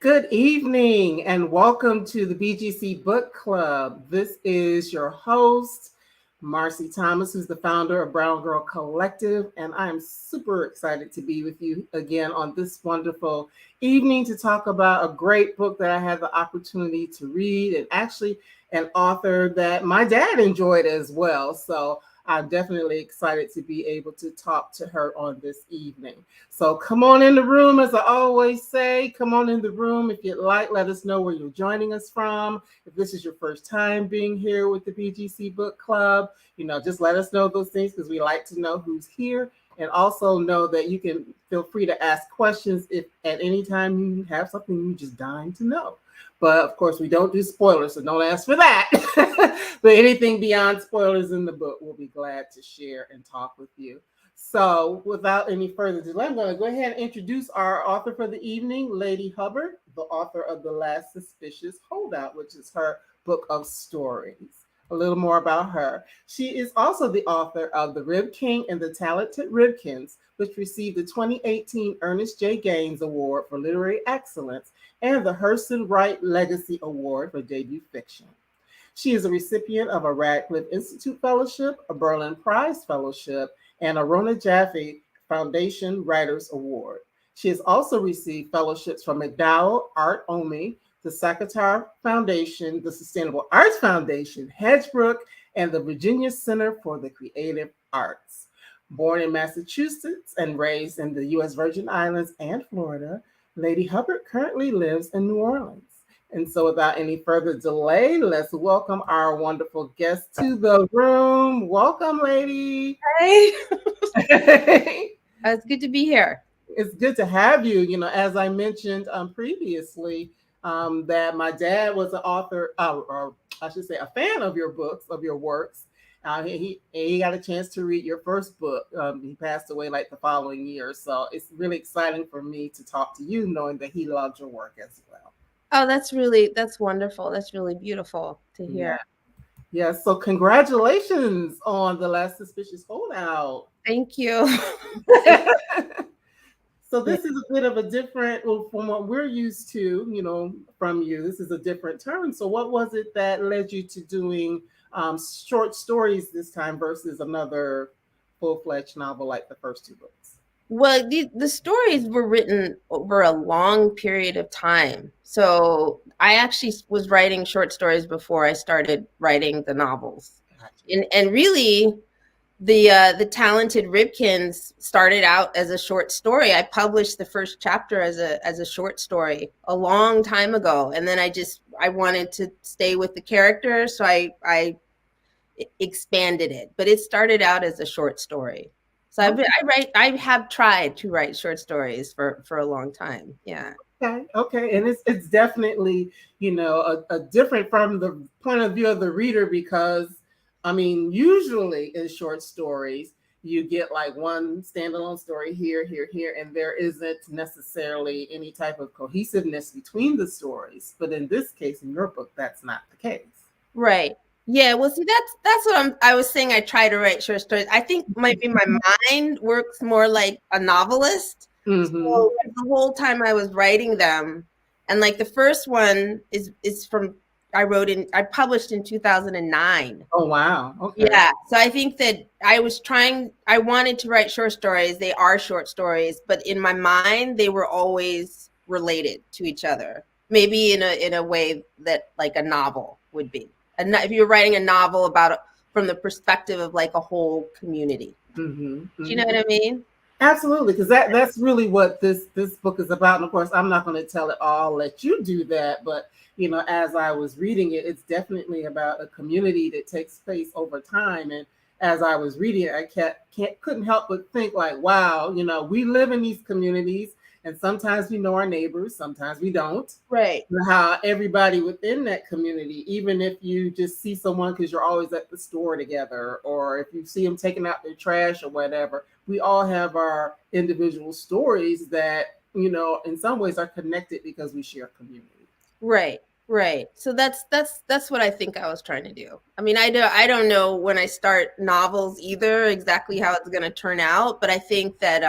Good evening and welcome to the BGC Book Club. This is your host, Marcy Thomas, who's the founder of Brown Girl Collective, and I am super excited to be with you again on this wonderful evening to talk about a great book that I had the opportunity to read, and actually an author that my dad enjoyed as well. So I'm definitely excited to be able to talk to her on this evening. So come on in the room, as I always say. Come on in the room if you'd like. Let us know where you're joining us from. If this is your first time being here with the BGC Book Club, just let us know those things because we like to know who's here. And also know that you can feel free to ask questions if at any time you have something you just dying to know. But of course, we don't do spoilers, so don't ask for that. But anything beyond spoilers in the book, we'll be glad to share and talk with you. So without any further delay, I'm going to go ahead and introduce our author for the evening, Ladee Hubbard, the author of The Last Suspicious Holdout, which is her book of stories. A little more about her. She is also the author of The Rib King and the Talented Ribkins, which received the 2018 Ernest J. Gaines Award for Literary Excellence and the Hurston Wright Legacy Award for Debut Fiction. She is a recipient of a Radcliffe Institute Fellowship, a Berlin Prize Fellowship, and a Rona Jaffe Foundation Writers Award. She has also received fellowships from McDowell, Art Omi, the Sacatar Foundation, the Sustainable Arts Foundation, Hedgebrook, and the Virginia Center for the Creative Arts. Born in Massachusetts and raised in the U.S. Virgin Islands and Florida, Ladee Hubbard currently lives in New Orleans. And so without any further delay, let's welcome our wonderful guest to the room. Welcome, Ladee. Hey. It's good to be here. It's good to have you. As I mentioned previously, that my dad was an author, or I should say a fan of your books, of your works. He got a chance to read your first book. He passed away like the following year. So it's really exciting for me to talk to you, knowing that he loved your work as well. Oh, that's wonderful. That's really beautiful to hear. Yeah. So congratulations on The Last Suspicious Holdout. Thank you. So this is a bit of a different, from what we're used to, from you. This is a different turn. So what was it that led you to doing short stories this time versus another full-fledged novel like the first two books? Well, the stories were written over a long period of time. So I actually was writing short stories before I started writing the novels. Gotcha. And really, the Talented Ribkins started out as a short story. I published the first chapter as a short story a long time ago, and then I wanted to stay with the character, so I expanded it. But it started out as a short story. So I have tried to write short stories for a long time. Yeah. Okay. And it's definitely, a different from the point of view of the reader, because usually in short stories, you get like one standalone story here, and there isn't necessarily any type of cohesiveness between the stories. But in this case, in your book, that's not the case. Right. Yeah, well, see, that's what I was saying. I try to write short stories. I think maybe my mind works more like a novelist. Mm-hmm. So the whole time I was writing them, and like the first one is from I published in 2009. Oh, wow. Okay. Yeah. So I think that I wanted to write short stories. They are short stories, but in my mind, they were always related to each other. Maybe in a way that like a novel would be. And if you're writing a novel from the perspective of like a whole community. Mm-hmm. Do you know what I mean? Absolutely, because that's really what this book is about. And of course, I'm not going to tell it all, I'll let you do that. But, as I was reading it, it's definitely about a community that takes place over time. And as I was reading it, I couldn't help but think like, wow, we live in these communities. And sometimes we know our neighbors, sometimes we don't. Right. How everybody within that community, even if you just see someone because you're always at the store together, or if you see them taking out their trash or whatever, we all have our individual stories that, in some ways are connected because we share community. Right. So that's what I think I was trying to do. I don't know when I start novels either exactly how it's going to turn out, but I think that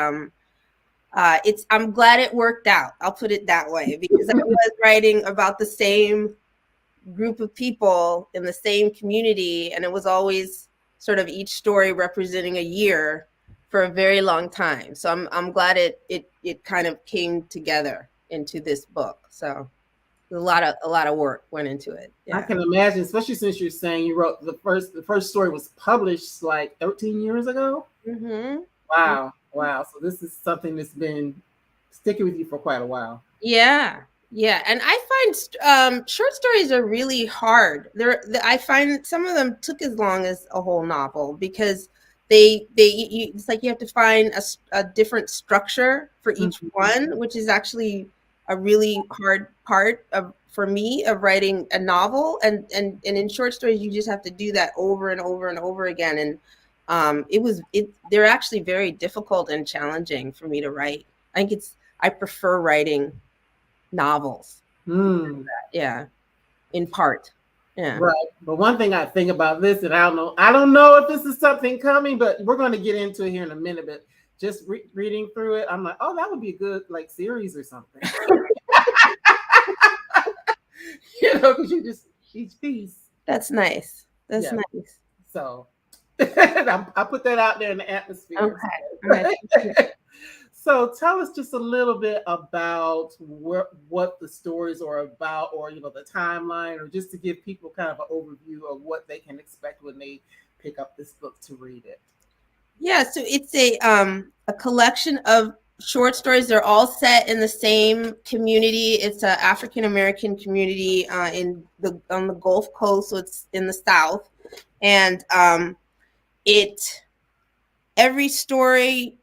I'm glad it worked out. I'll put it that way, because I was writing about the same group of people in the same community, and it was always sort of each story representing a year for a very long time. So I'm glad it kind of came together into this book. So a lot of work went into it. Yeah. I can imagine, especially since you're saying you wrote the first story was published like 13 years ago. Mm-hmm. Wow. So this is something that's been sticking with you for quite a while. Yeah. And I find short stories are really hard. I find some of them took as long as a whole novel, because it's like you have to find a different structure for each one, which is actually a really hard part for me of writing a novel. And in short stories, you just have to do that over and over and over again. And they're actually very difficult and challenging for me to write. I prefer writing novels. Yeah, in part. Yeah. Right. But one thing I think about this, and I don't know if this is something coming, but we're going to get into it here in a minute. But just reading through it, I'm like, oh, that would be a good like series or something. Because you just each piece. That's nice. That's nice. So I put that out there in the atmosphere. Okay. So tell us just a little bit about what the stories are about, or the timeline, or just to give people kind of an overview of what they can expect when they pick up this book to read it. Yeah, so it's a collection of short stories. They're all set in the same community. It's an African American community on the Gulf Coast, so it's in the South, and every story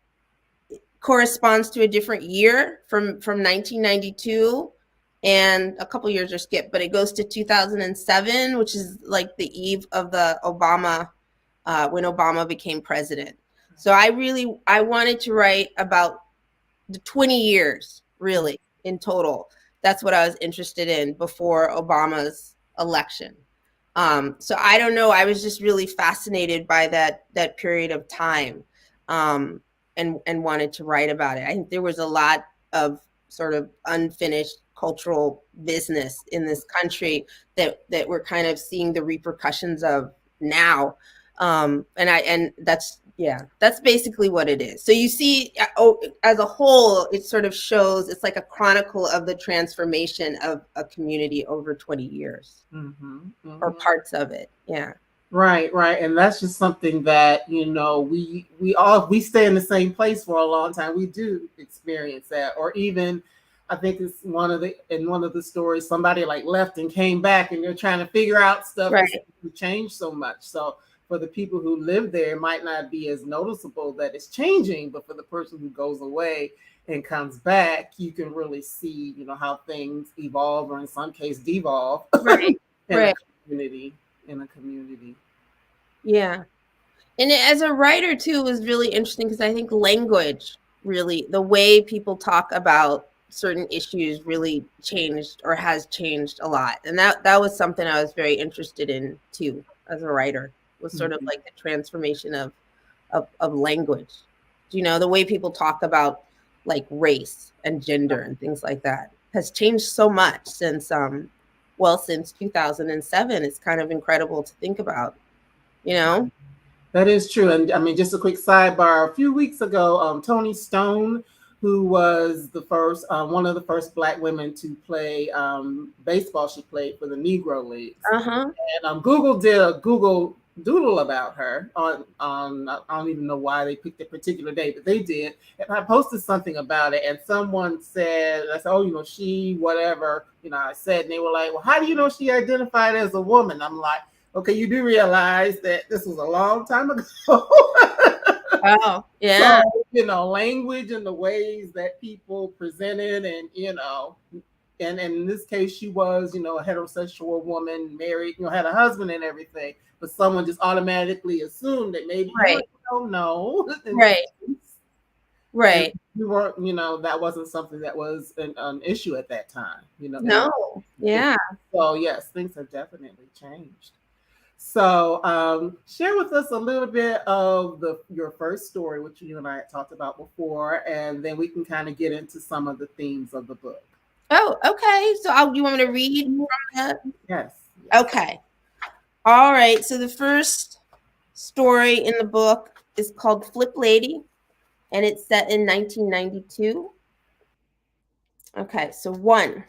corresponds to a different year from 1992, and a couple years are skipped, but it goes to 2007, which is like the eve of the when Obama became president. So I wanted to write about the 20 years really in total. That's what I was interested in before Obama's election. So I don't know, I was just really fascinated by that period of time. And wanted to write about it. I think there was a lot of sort of unfinished cultural business in this country that we're kind of seeing the repercussions of now. And that's basically what it is. So you see, as a whole, it sort of shows, it's like a chronicle of the transformation of a community over 20 years, or parts of it. Yeah. Right. And that's just something that, we stay in the same place for a long time. We do experience that. Or even, I think it's in one of the stories, somebody like left and came back, and they're trying to figure out stuff. Right. It's changed so much. So for the people who live there, it might not be as noticeable that it's changing, but for the person who goes away and comes back, you can really see, how things evolve, or in some case devolve. Right. In a community. Yeah. And as a writer too, it was really interesting, because I think language, really, the way people talk about certain issues really changed, or has changed a lot. And that was something I was very interested in too, as a writer, was sort of like the transformation of language. The way people talk about like race and gender and things like that has changed so much since 2007. It's kind of incredible to think about, That is true. And I mean, just a quick sidebar, a few weeks ago, Toni Stone, who was one of the first Black women to play baseball, she played for the Negro Leagues. And Google did a Google Doodle about her on I don't even know why they picked a particular day, but they did. And I posted something about it, and someone said, I said, oh, she, whatever, I said, and they were like, well, how do you know she identified as a woman? I'm like, okay, you do realize that this was a long time ago. Oh, yeah. So, language and the ways that people presented, and, and in this case, she was, a heterosexual woman, married, had a husband and everything, but someone just automatically assumed that maybe, right. No. Right. You weren't, that wasn't something that was an issue at that time, No. Yeah. So yes, things have definitely changed. So share with us a little bit of your first story, which you and I had talked about before, and then we can kind of get into some of the themes of the book. Oh, okay. So you want me to read from that? Yes. Okay. All right. So the first story in the book is called Flip Lady, and it's set in 1992. Okay. So 1,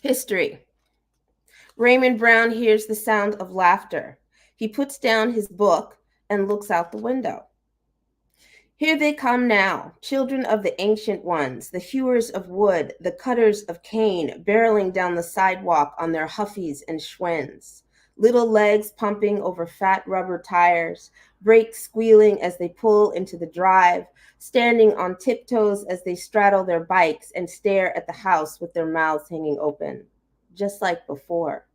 history. Raymond Brown hears the sound of laughter. He puts down his book and looks out the window. Here they come now, children of the ancient ones, the hewers of wood, the cutters of cane, barreling down the sidewalk on their huffies and Schwens. Little legs pumping over fat rubber tires, brakes squealing as they pull into the drive, standing on tiptoes as they straddle their bikes and stare at the house with their mouths hanging open, just like before.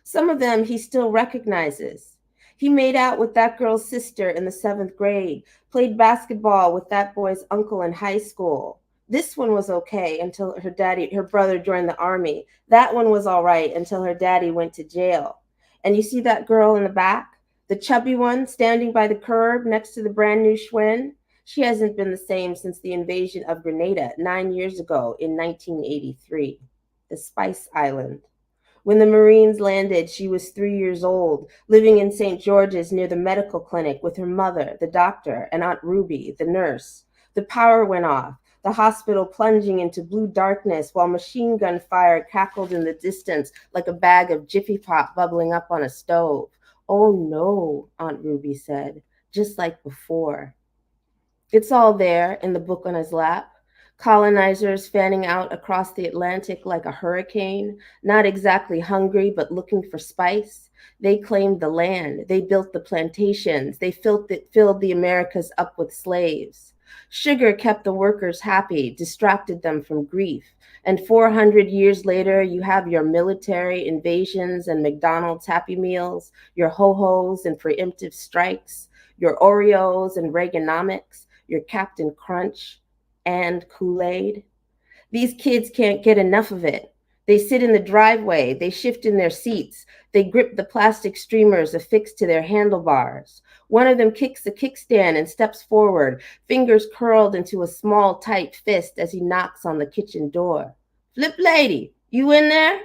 Some of them he still recognizes. He made out with that girl's sister in the 7th grade, played basketball with that boy's uncle in high school. This one was okay until her brother joined the army. That one was all right until her daddy went to jail. And you see that girl in the back, the chubby one standing by the curb next to the brand new Schwinn? She hasn't been the same since the invasion of Grenada 9 years ago in 1983, the Spice Island. When the Marines landed, she was 3 years old, living in St. George's near the medical clinic with her mother, the doctor, and Aunt Ruby, the nurse. The power went off, the hospital plunging into blue darkness while machine gun fire cackled in the distance like a bag of Jiffy Pop bubbling up on a stove. Oh no, Aunt Ruby said, just like before. It's all there in the book on his lap. Colonizers fanning out across the Atlantic like a hurricane, not exactly hungry, but looking for spice. They claimed the land. They built the plantations. They filled the Americas up with slaves. Sugar kept the workers happy, distracted them from grief. And 400 years later, you have your military invasions and McDonald's Happy Meals, your ho-hos and preemptive strikes, your Oreos and Reaganomics, your Captain Crunch, and Kool-Aid. These kids can't get enough of it. They sit in the driveway, they shift in their seats, they grip the plastic streamers affixed to their handlebars. One of them kicks the kickstand and steps forward, fingers curled into a small, tight fist as he knocks on the kitchen door. Flip Lady, you in there?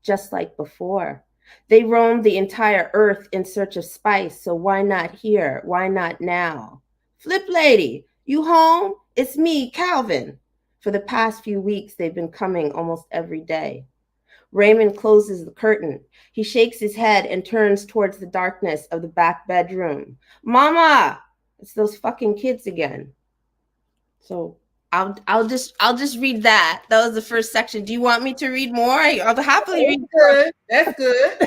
Just like before. They roam the entire earth in search of spice, so why not here? Why not now? Flip Lady, you home? It's me, Calvin. For the past few weeks, they've been coming almost every day. Raymond closes the curtain. He shakes his head and turns towards the darkness of the back bedroom. Mama! It's those fucking kids again. So I'll just read that. That was the first section. Do you want me to read more? I'll happily read more. That's good.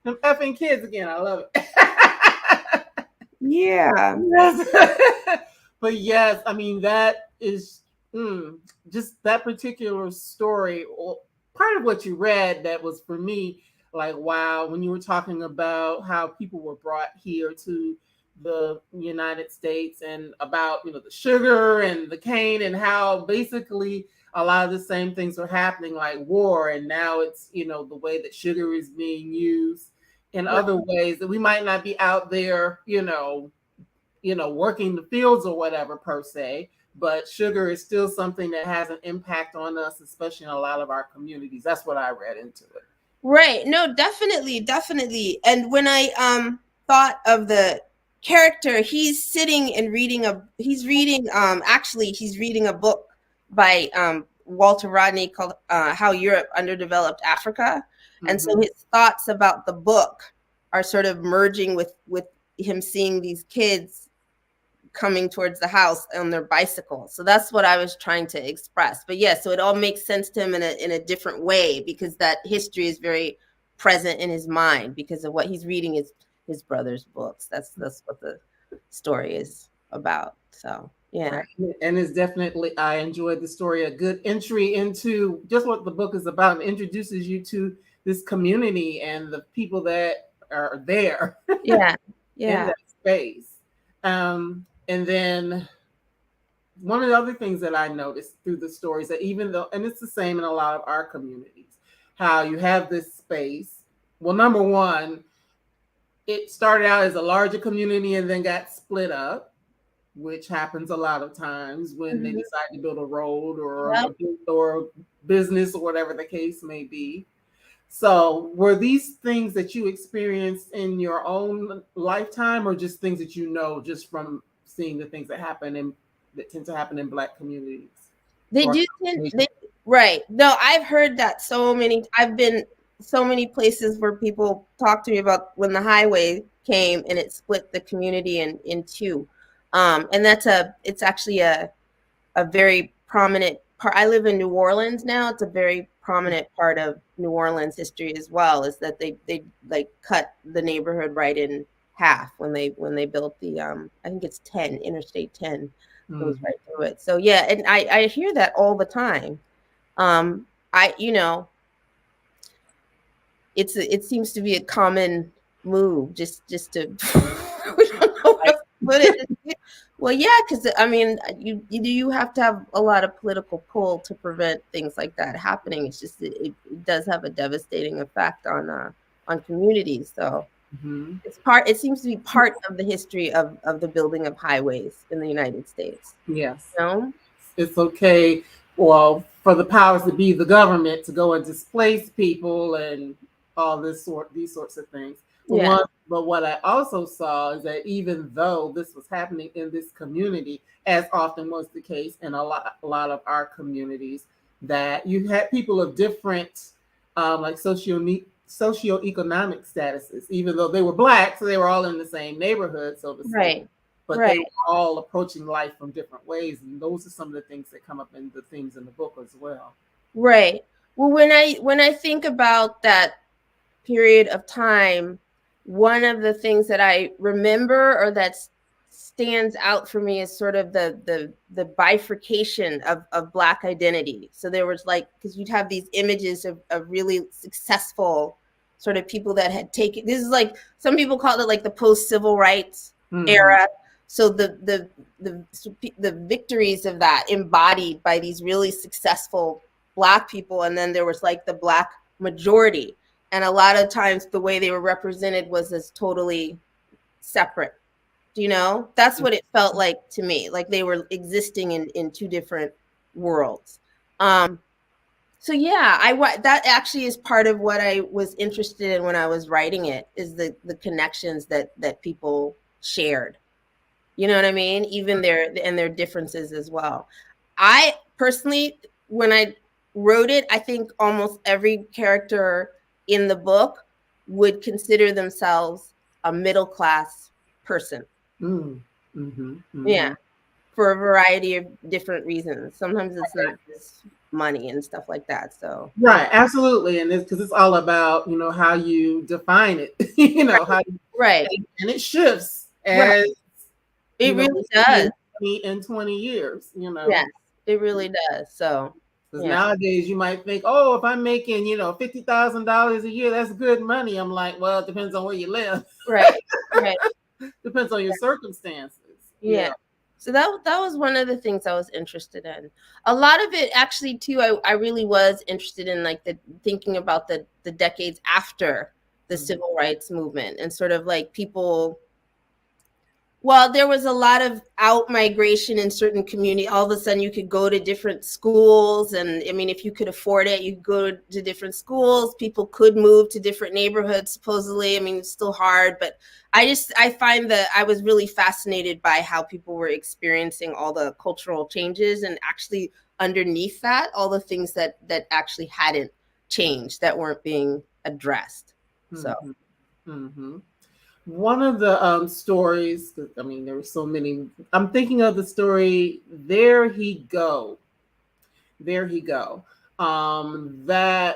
Them effing kids again. I love it. Yeah. But yes, I mean, that is just that particular story, or part of what you read that was for me like, wow, when you were talking about how people were brought here to the United States and about, the sugar and the cane and how basically a lot of the same things are happening, like war. And now it's, the way that sugar is being used in other ways that we might not be out there, working the fields or whatever per se, but sugar is still something that has an impact on us, especially in a lot of our communities. That's what I read into it. Right. No, definitely. And when I thought of the character, he's sitting and reading he's reading a book by Walter Rodney called How Europe Underdeveloped Africa. And so his thoughts about the book are sort of merging with him seeing these kids coming towards the house on their bicycles. So that's what I was trying to express. But yeah, so it all makes sense to him in a different way, because that history is very present in his mind because of what he's reading is his brother's books. That's what the story is about. So yeah. Right. And it's definitely, I enjoyed the story, a good entry into just what the book is about, and introduces you to this community and the people that are there. Yeah. In that space. And then one of the other things that I noticed through the stories, that even though, and it's the same in a lot of our communities, how you have this space well, number one, it started out as a larger community and then got split up, which happens a lot of times when they decide to build a road or a business or whatever the case may be. So were these things that you experienced in your own lifetime, or just things that you know just from seeing the things that tend to happen in Black communities? They do right. No, I've heard that I've been so many places where people talk to me about when the highway came and it split the community in two. And it's actually a very prominent part. I live in New Orleans now. It's a very prominent part of New Orleans history as well, is that they like cut the neighborhood right in half when they built the I think it's Interstate 10 goes right through it. So yeah, and I hear that all the time. It seems to be a common move just to we don't know what to put it. Well, yeah, because I mean, you have to have a lot of political pull to prevent things like that happening. It's just it does have a devastating effect on communities. So it seems to be part of the history of the building of highways in the United States. Yes. You know? It's okay, well, for the powers that be, the government, to go and displace people and all these sorts of things. Yeah. But what I also saw is that even though this was happening in this community, as often was the case in a lot of our communities, that you had people of different like socioeconomic statuses, even though they were Black, so they were all in the same neighborhood, so to speak. Right. But they were all approaching life from different ways. And those are some of the things that come up in the themes in the book as well. Right. Well, when I think about that period of time, one of the things that I remember or that stands out for me is sort of the bifurcation of Black identity. So there was because you'd have these images of really successful sort of people that had taken, this is like, some people call it like the post-civil rights era. So the victories of that embodied by these really successful Black people. And then there was like the Black majority. And a lot of times the way they were represented was as totally separate. Do you know? That's what it felt like to me. Like they were existing in two different worlds. So yeah, that actually is part of what I was interested in when I was writing it, is the connections that people shared. You know what I mean? Even their differences as well. I personally, when I wrote it, I think almost every character in the book would consider themselves a middle class person. Yeah, for a variety of different reasons. Sometimes it's not just money and stuff like that. So right, absolutely, and it's because it's all about how you define it. How you, and it shifts as it really does in 20 years. Yes, it really does. So. Because nowadays you might think, oh, if I'm making, $50,000 a year, that's good money. I'm like, well, it depends on where you live. Right. Depends on your circumstances. Yeah. So that was one of the things I was interested in. A lot of it actually too, I really was interested in like thinking about the decades after the civil rights movement, and sort of like people. Well, there was a lot of out migration in certain communities. All of a sudden you could go to different schools. And I mean, if you could afford it, you could go to different schools. People could move to different neighborhoods, supposedly. I mean, it's still hard, but I find that I was really fascinated by how people were experiencing all the cultural changes, and actually underneath that, all the things that actually hadn't changed, that weren't being addressed. So. One of the stories, I mean, there were so many. I'm thinking of the story, There He Go. That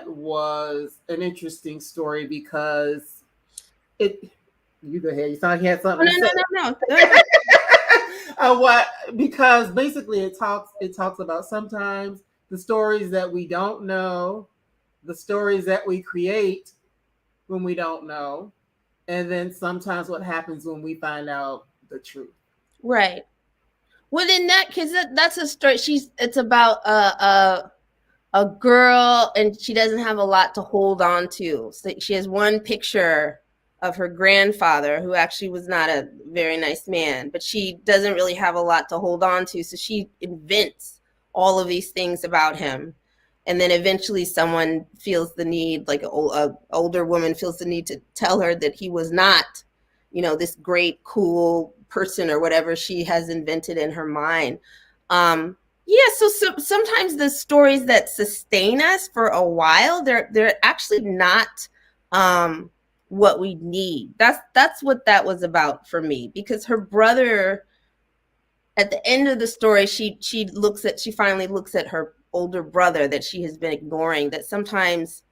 was an interesting story because you go ahead. You thought he had something to say? No. Because basically it talks about sometimes the stories that we don't know, the stories that we create when we don't know, and then sometimes what happens when we find out the truth. Right. Well, in that, because that's a story. It's about a a girl, and she doesn't have a lot to hold on to. So she has one picture of her grandfather, who actually was not a very nice man, but she doesn't really have a lot to hold on to. So she invents all of these things about him. And then eventually someone feels the need, like a older woman feels the need to tell her that he was not, this great, cool person or whatever she has invented in her mind. Yeah, so sometimes the stories that sustain us for a while, they're actually not what we need. That's what that was about for me, because her brother, at the end of the story, she finally looks at her older brother that she has been ignoring, that sometimes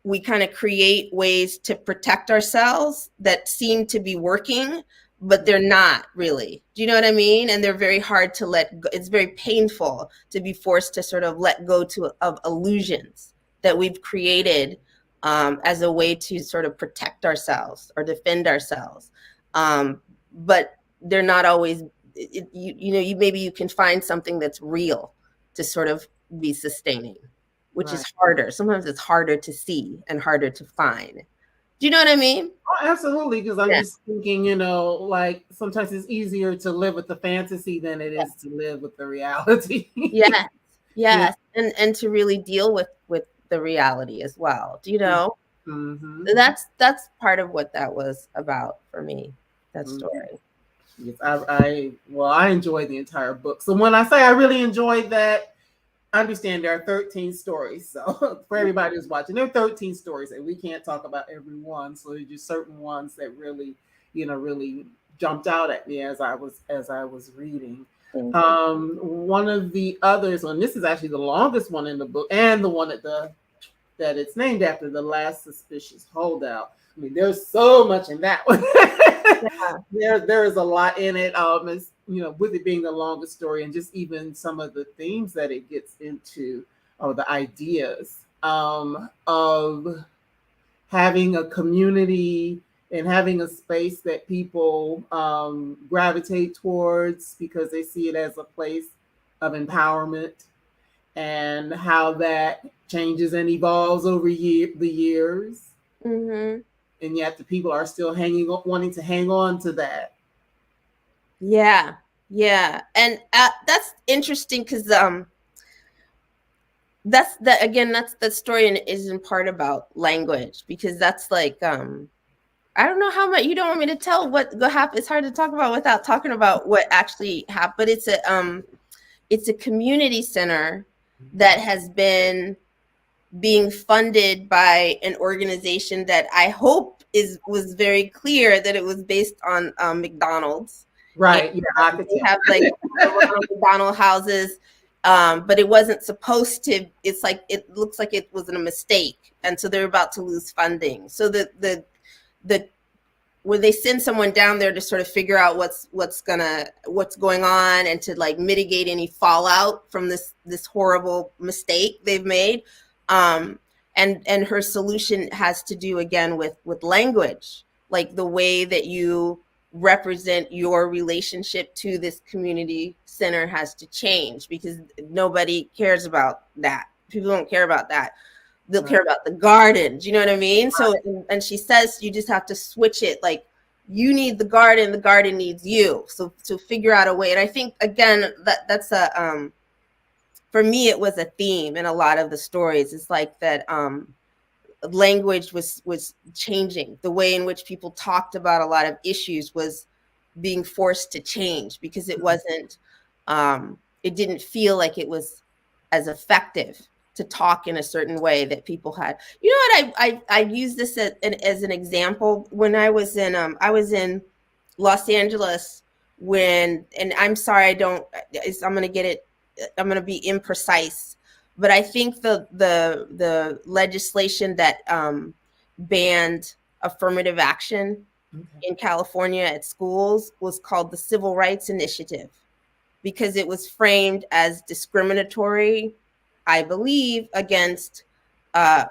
we kind of create ways to protect ourselves that seem to be working, but they're not really. Do you know what I mean? And they're very hard to let go. It's very painful to be forced to sort of let go of illusions that we've created as a way to sort of protect ourselves or defend ourselves. But they're not always, maybe you can find something that's real to sort of be sustaining, which is harder. Sometimes it's harder to see and harder to find. Do you know what I mean? Oh, absolutely. Because I'm just thinking, like sometimes it's easier to live with the fantasy than it is to live with the reality. Yes. Yeah. And to really deal with the reality as well. Do you know? Mm-hmm. That's part of what that was about for me, that story. Yes, I enjoyed the entire book. So when I say I really enjoyed that, understand there are 13 stories. So for everybody who's watching, there are 13 stories, and we can't talk about every one. So there's just certain ones that really, really jumped out at me as I was reading. One of the others, and this is actually the longest one in the book, and the one that it's named after, The Last Suspicious Holdout. I mean, there's so much in that one. There is a lot in it. It's, with it being the longest story, and just even some of the themes that it gets into, or the ideas of having a community and having a space that people gravitate towards because they see it as a place of empowerment, and how that changes and evolves over the years. Mm-hmm. And yet the people are still wanting to hang on to that. Yeah. And that's interesting because that's the story, and is in part about language, because that's like I don't know how much you don't want me to tell what happened. It's hard to talk about without talking about what actually happened. But it's a community center that has been being funded by an organization that I hope was very clear that it was based on McDonald's. Right. And, yeah, they have like McDonald's houses, but it wasn't supposed to. It's like, it looks like it was a mistake, and so they're about to lose funding. So the where they send someone down there to sort of figure out what's going on, and to like mitigate any fallout from this horrible mistake they've made. And her solution has to do again with language, like the way that you represent your relationship to this community center has to change, because nobody cares about that. People don't care about that. They'll care about the garden. Do you know what I mean? So, and she says you just have to switch it. Like, you need the garden needs you. So figure out a way. And I think again that's a for me it was a theme in a lot of the stories. It's like that language was changing. The way in which people talked about a lot of issues was being forced to change, because it wasn't it didn't feel like it was as effective to talk in a certain way that people had. You know what? I use this as an example. When I was in Los Angeles and I'm sorry, I'm going to be imprecise, but I think the legislation that banned affirmative action in California at schools was called the Civil Rights Initiative, because it was framed as discriminatory, I believe, against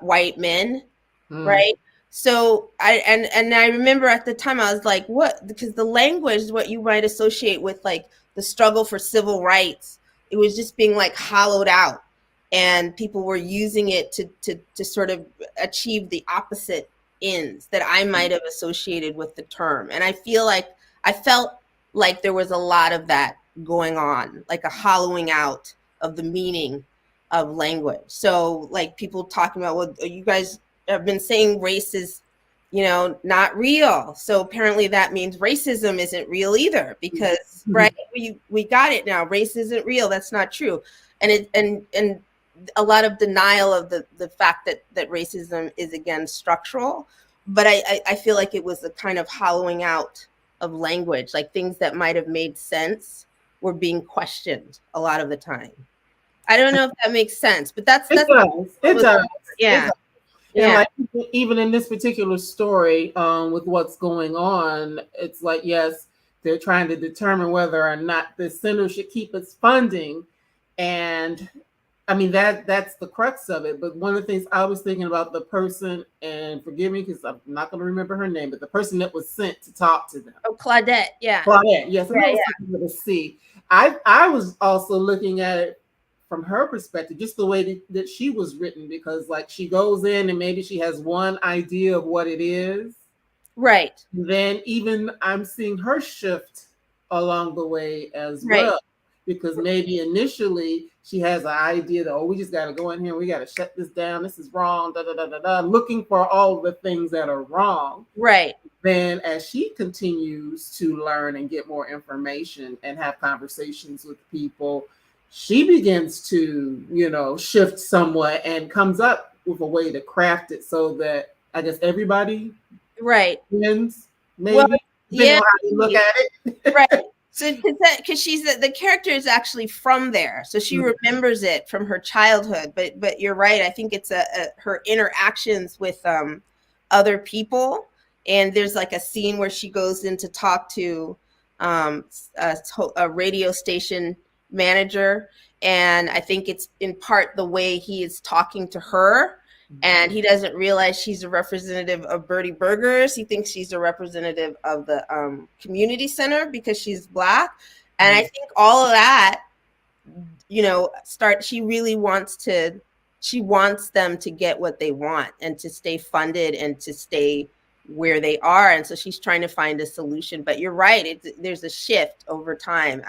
white men, right? So I remember at the time I was like, what? Because the language, what you might associate with like the struggle for civil rights, it was just being like hollowed out. and people were using it to sort of achieve the opposite ends that I might have associated with the term. And I felt like there was a lot of that going on, like a hollowing out of the meaning of language. So like people talking about, well, you guys have been saying race is, not real. So apparently that means racism isn't real either, because right, we got it now. Race isn't real. That's not true. And a lot of denial of the fact that racism is, again, structural. But I feel like it was a kind of hollowing out of language, like things that might have made sense were being questioned a lot of the time. I don't know if that makes sense, but that's It does. Yeah. And like even in this particular story, with what's going on, it's like, yes, they're trying to determine whether or not the center should keep its funding. And I mean, that's the crux of it. But one of the things I was thinking about, the person, and forgive me because I'm not going to remember her name, but the person that was sent to talk to them. Oh, Claudette. Yeah. Claudette. Yes. With a C. I was also looking at it from her perspective, just the way that she was written, because like she goes in and maybe she has one idea of what it is. Right. Then even I'm seeing her shift along the way as well, because maybe initially she has an idea that, we just got to go in here, we got to shut this down, this is wrong, looking for all the things that are wrong. Right. Then as she continues to learn and get more information and have conversations with people, she begins to, shift somewhat and comes up with a way to craft it so that I guess everybody wins, maybe. Well, yeah, how you look at it. Right. So because the character is actually from there, so she remembers it from her childhood. But you're right. I think it's her interactions with other people, and there's like a scene where she goes in to talk to a radio station manager, and I think it's in part the way he is talking to her, and he doesn't realize she's a representative of Bertie Burgers. He thinks she's a representative of the community center because she's Black. And I think all of that, she really wants them to get what they want and to stay funded and to stay where they are. And so she's trying to find a solution. But you're right, there's a shift over time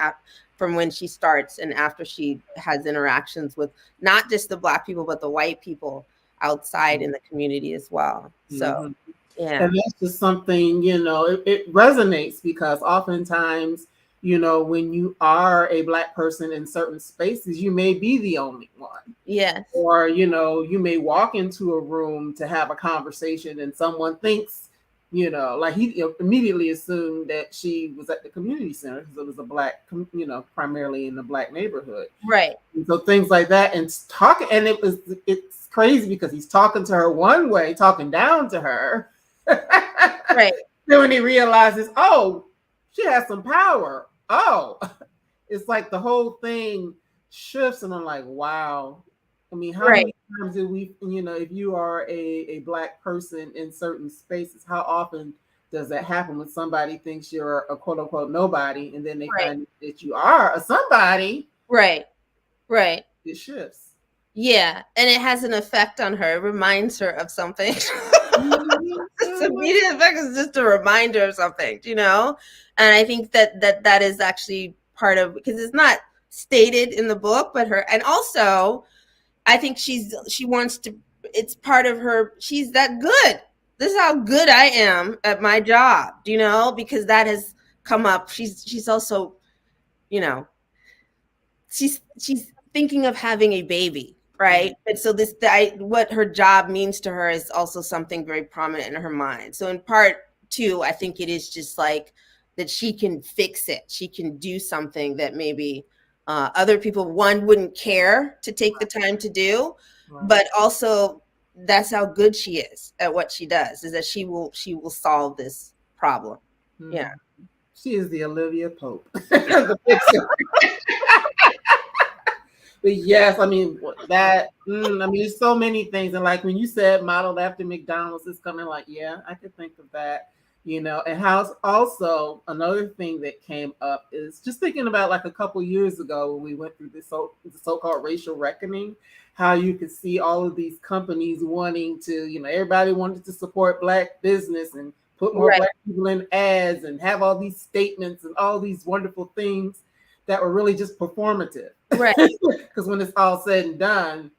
from when she starts and after she has interactions with not just the Black people, but the white people outside in the community as well. So, yeah. And that's just something, it resonates because oftentimes, when you are a Black person in certain spaces, you may be the only one. Yes. Or, you may walk into a room to have a conversation and someone thinks, like he immediately assumed that she was at the community center because it was a Black, primarily in the Black neighborhood. Right. And so things like that, and talking, and it's crazy because he's talking to her one way, talking down to her. Right. Then when he realizes, she has some power. It's like the whole thing shifts, and I'm like, wow. I mean, how many times do we, if you are a Black person in certain spaces, how often does that happen when somebody thinks you're a quote unquote nobody, and then they find that you are a somebody? Right. It shifts. Yeah, and it has an effect on her. It reminds her of something. It's immediate effect is just a reminder of something, And I think that is actually part of, because it's not stated in the book, but and also I think she wants to, it's part of her, she's that good. This is how good I am at my job, because that has come up. She's also, she's thinking of having a baby, right? And so what her job means to her is also something very prominent in her mind. So in part too, I think it is just like that she can fix it. She can do something that maybe other people, one, wouldn't care to take the time to do, but also that's how good she is at what she does, is that she will solve this problem. Yeah. She is the Olivia Pope. But yes, I mean, there's so many things. And like when you said modeled after McDonald's is coming, like, yeah, I could think of that. And how also another thing that came up is just thinking about like a couple years ago when we went through the so-called racial reckoning, how you could see all of these companies wanting to, everybody wanted to support Black business and put more Black people in ads and have all these statements and all these wonderful things that were really just performative. Right. Because when it's all said and done.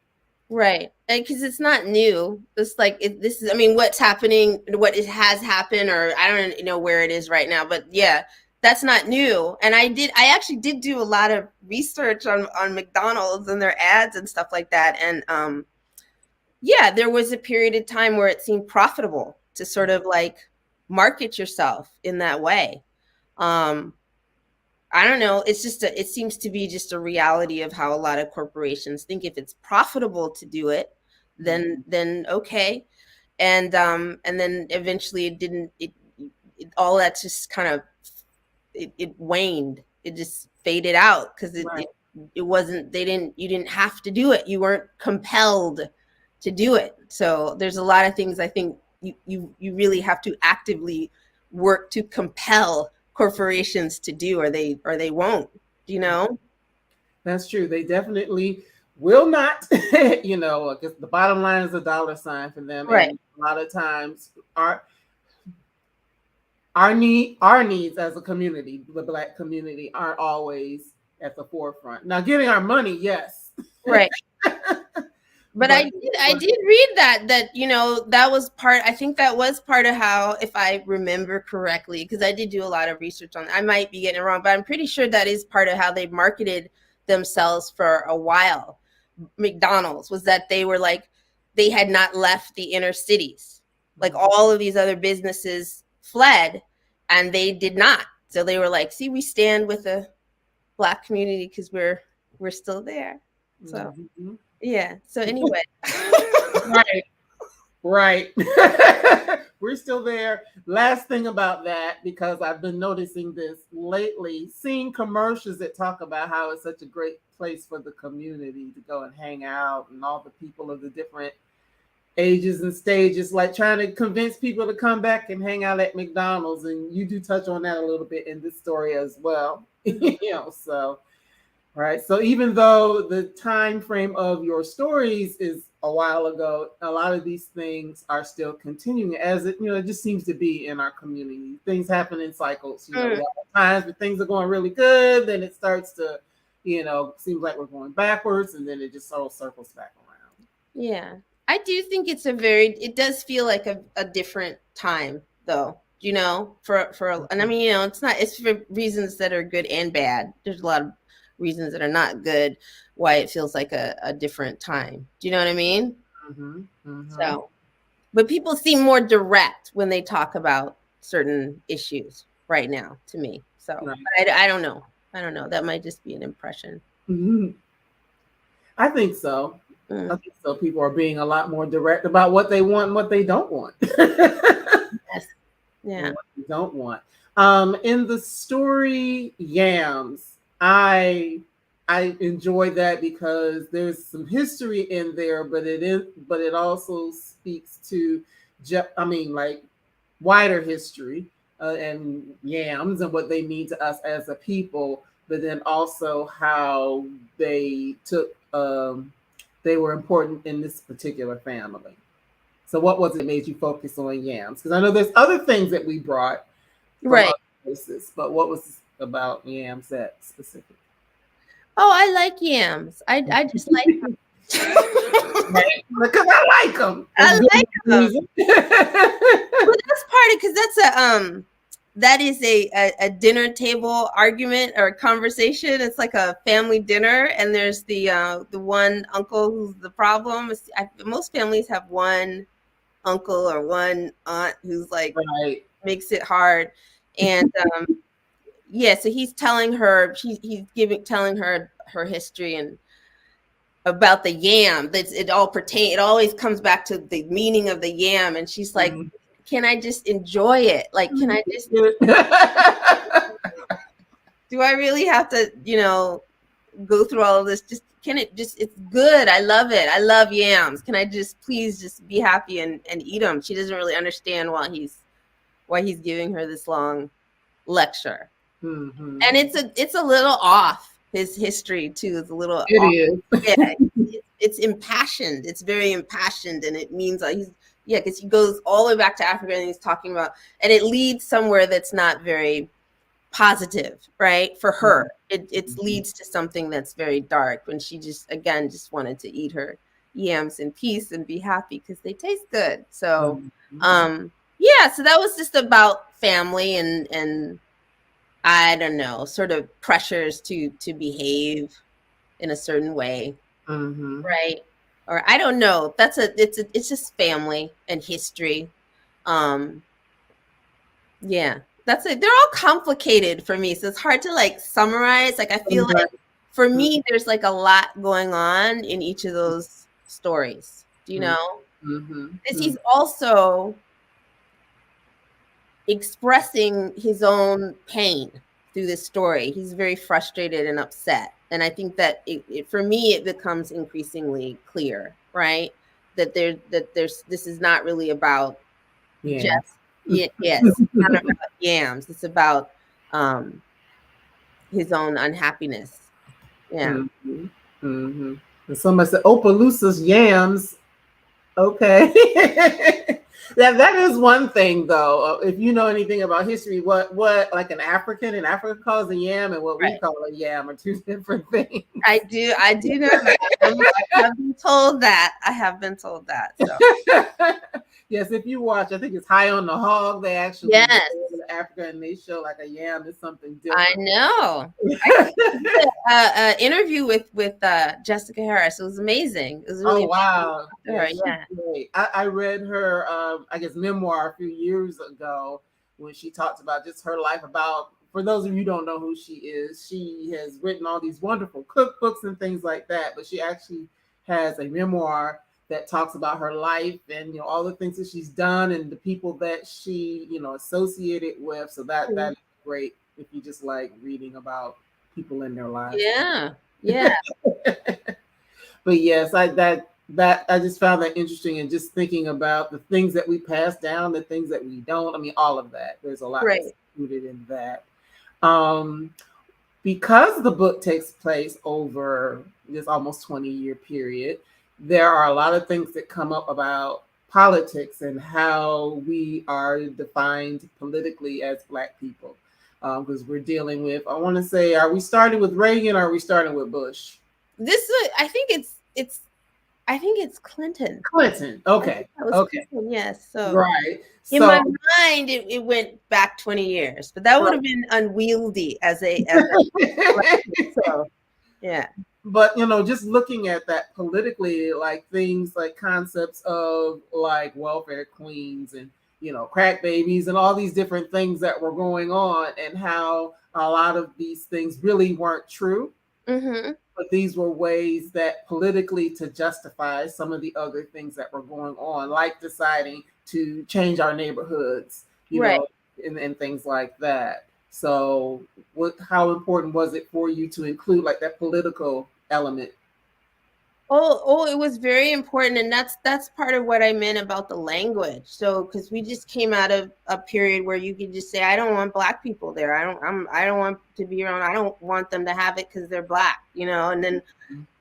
Right. And because it's not new. It's like, I mean, what's happening, has happened, or I don't know where it is right now, but yeah, that's not new. And I actually did do a lot of research on McDonald's and their ads and stuff like that. And yeah, there was a period of time where it seemed profitable to sort of like market yourself in that way. I don't know. It's just it seems to be just a reality of how a lot of corporations think. If it's profitable to do it, then okay. And then eventually it didn't, all that just kind of, it waned. It just faded out because it wasn't, you didn't have to do it. You weren't compelled to do it. So there's a lot of things I think you really have to actively work to compel corporations to do, or they won't. That's true. They definitely will not. Because the bottom line is a dollar sign for them. Right. And a lot of times our needs as a community, the Black community, aren't always at the forefront. Now, getting our money, yes. Right. But I did read that that was part, I think that was part of how, if I remember correctly, because I did do a lot of research on it. I might be getting it wrong, but I'm pretty sure that is part of how they marketed themselves for a while. McDonald's was that they were like, they had not left the inner cities. Like all of these other businesses fled and they did not. So they were like, see, we stand with the Black community because we're still there. So yeah. So anyway. Right. We're still there. Last thing about that, because I've been noticing this lately, seeing commercials that talk about how it's such a great place for the community to go and hang out, and all the people of the different ages and stages, like trying to convince people to come back and hang out at McDonald's. And you do touch on that a little bit in this story as well. So. Right. So even though the time frame of your stories is a while ago, a lot of these things are still continuing, as it just seems to be in our community. Things happen in cycles. A lot of times when things are going really good, then it starts to, seems like we're going backwards, and then it just sort of circles back around. Yeah, I do think it does feel like a different time, though. And I mean, it's for reasons that are good and bad. There's a lot of reasons that are not good, why it feels like a different time. Do you know what I mean? So, but people seem more direct when they talk about certain issues right now to me. So I don't know. That might just be an impression. I think so. I think so. People are being a lot more direct about what they want and what they don't want. Yes. Yeah. What they don't want. In the story Yams, I enjoy that because there's some history in there, but it also speaks to, like wider history and yams and what they mean to us as a people, but then also how they were important in this particular family. So what was it made you focus on yams? Because I know there's other things that we brought from other places, but what was about yams that specific? Oh, I like yams. I just like them. Because I like them. I like them. Well, that's part of, because that is a dinner table argument or conversation. It's like a family dinner, and there's the one uncle who's the problem. Most families have one uncle or one aunt who's like makes it hard, and yeah, so he's telling her, telling her history and about the yam. It always comes back to the meaning of the yam, and she's like, can I just enjoy it? Like, can I just do I really have to, go through all of this? It's good. I love it. I love yams. Can I please be happy and eat them? She doesn't really understand why while he's giving her this long lecture. Mm-hmm. And it's a little off. His history too is a little It off. is. Yeah, it's impassioned. It's very impassioned, and it means like because he goes all the way back to Africa and he's talking about, and it leads somewhere that's not very positive, right? For her, it leads to something that's very dark when she just wanted to eat her yams in peace and be happy because they taste good. So, so that was just about family and I don't know, sort of pressures to behave in a certain way, right? Or I don't know. It's just family and history. That's it. They're all complicated for me, so it's hard to like summarize. Like I feel like for me, there's like a lot going on in each of those stories. Do you know? Because he's also expressing his own pain through this story. He's very frustrated and upset, and I think that for me it becomes increasingly clear, right? That this is not really about just yes, it's not about yams. It's about his own unhappiness. Yeah. And somebody said Opelousas yams. Okay. That is one thing though. If you know anything about history, what like an African in Africa calls a yam and what we call a yam are two different things. I do know that. I have been told that. So. Yes, if you watch, I think it's High on the Hog. They actually go to Africa and they show like a yam is something different. I know. I did an interview with Jessica Harris. It was amazing. It was really wow. Yeah. I read her I guess memoir a few years ago when she talked about just her life. About, for those of you who don't know who she is, she has written all these wonderful cookbooks and things like that, but she actually has a memoir that talks about her life and all the things that she's done and the people that she associated with. So that is great if you just like reading about people in their lives. Yeah. But yes, I just found that interesting, and just thinking about the things that we pass down, the things that we don't. I mean, all of that. There's a lot that's included in that. Because the book takes place over this almost 20-year period, there are a lot of things that come up about politics and how we are defined politically as Black people. Because we're dealing with, I want to say, are we starting with Reagan or are we starting with Bush? I think it's Clinton. Clinton. Okay. Okay. Clinton, yes. So right. In my mind, it went back 20 years, but that would have been unwieldy as a so, yeah. But just looking at that politically, like things like concepts of like welfare queens and crack babies and all these different things that were going on, and how a lot of these things really weren't true. But these were ways that politically to justify some of the other things that were going on, like deciding to change our neighborhoods, and things like that. So how important was it for you to include like that political element? Oh, it was very important. And that's part of what I meant about the language. So, because we just came out of a period where you could just say, I don't want Black people there. I don't want to be around. I don't want them to have it because they're Black, and then